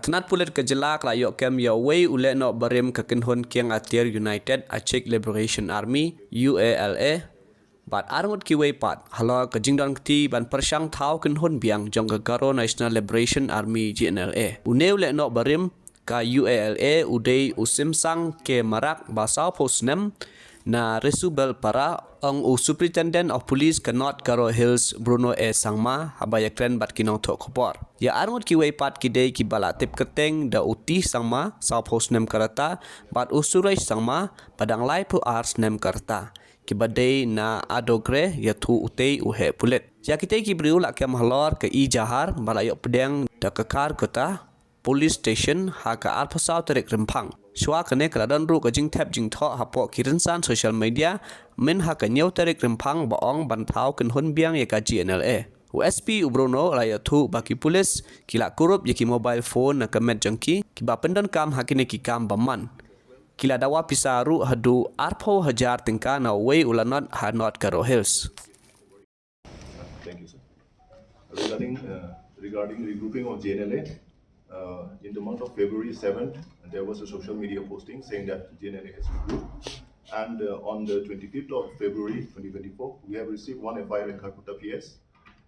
Katnat pulet ke jelak la yok kem ya wei Lehnoh barim ke kinhon kiang atir United Achek Liberation Army Uala bat arngut ki wei pat hala ke jingdon kti ban persang Thaw kinhon biang jong ke Garo National Liberation Army Gnla uneu Lehnoh barim ka Uala udei usim sang ke marak basau posnem na resubel para ang Superintendent of Police ke North Garo Hills Bruno Sangma habaya kren bat kinong tok khopor ya arngut ki wei pat kidei ki bala tip keteng da uti sangma sau posnem karata bat usurai sangma padang lai pu ars nem karta ki badai na adogre ya thu utei uhe pulet ya kitei ki briu la kem halor ke I jahar bala yok pedang da kekar kota police station ha ka alpasau terek rempang Shua kene keladan ru ke jing tap jing Thaw hapok kirinsan social media min ha ka nyau terek rempang baong ban Thaw kinhon biang ya ka Gnla USP Ubrono raya thu baki polis kila kurup yaki mobile phone na kemet jengki kiba pendan kam hakine ki kam baman kila dawa pisaru hadu arpo hajar tingka na wei ulanot ha North Garo Hills. Thank you, sir. Regarding regrouping of Gnla, in the month of February 7th, there was a social media posting saying that Gnla has regrouped. And on the 25th of February 2024, we have received one FIR in Calcutta PS.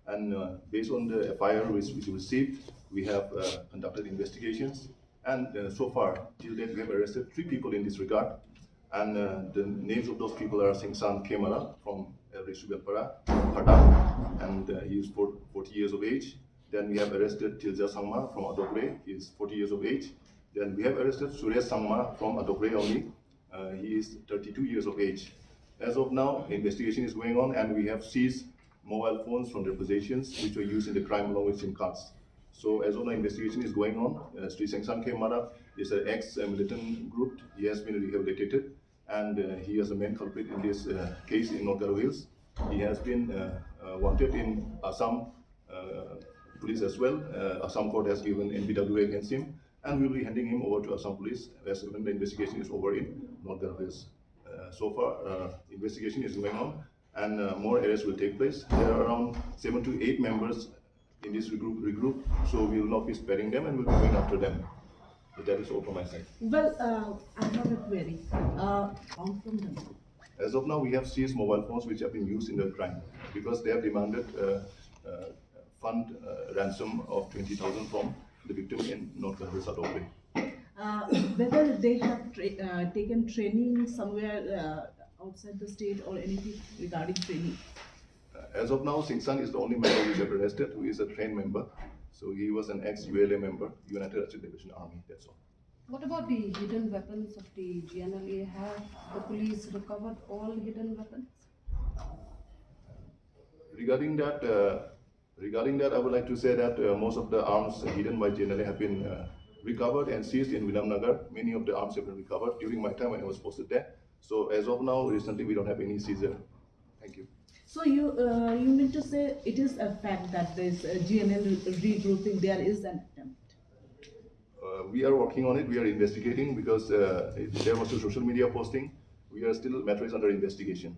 And based on the FIR which we received, we have conducted investigations. And so far, till date, we have arrested 3 people in this regard. And the names of those people are Singsan Kemara from Risubelpara, Khata, and he is 40 years of age. Then we have arrested Tilja Sangma from Adogre, he is 40 years of age. Then we have arrested Suresh Sangma from Adogre only, he is 32 years of age. As of now, investigation is going on and we have seized mobile phones from their possessions which were used in the crime along with SIM cards. So as of now, investigation is going on. Sri Sengsan Kemara is an ex-militant group. He has been rehabilitated and he is the main culprit in this case in North Garo Hills. He has been wanted in Assam police as well. Assam court has given NPWA against him and we will be handing him over to Assam police as when the investigation is over in North Garo Hills. So far, investigation is going on and more arrests will take place. There are around 7 to 8 members in this regroup, so we will not be sparing them and we will be going after them. So that is all from my side. Well, I have a query. From them. As of now, we have seized mobile phones which have been used in the crime because they have demanded fund ransom of 20,000 from the victim in North Garo Hills. Whether they have taken training somewhere outside the state or anything regarding training? As of now, Singsan is the only member we have arrested who is a trained member. So he was an ex-ULA member, United Achek Liberation Army, that's all. What about the hidden weapons of the Gnla? Have the police recovered all hidden weapons? Regarding that, I would like to say that most of the arms hidden by Gnla have been recovered and seized in Vilamnagar. Many of the arms have been recovered during my time when I was posted there. So as of now, recently we don't have any seizure. Thank you. So you mean to say it is a fact that there is GNL regrouping, there is an attempt? We are working on it, we are investigating because there was a social media posting. We are still, matter is under investigation.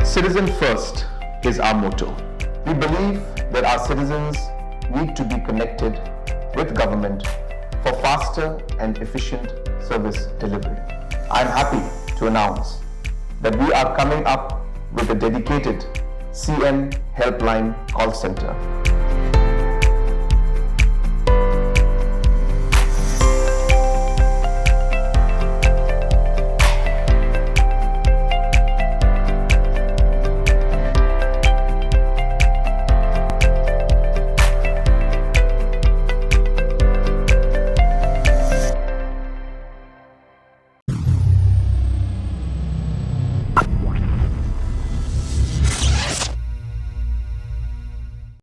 Citizen first is our motto. We believe that our citizens need to be connected with government for faster and efficient service delivery. I am happy to announce that we are coming up with a dedicated CM helpline call center.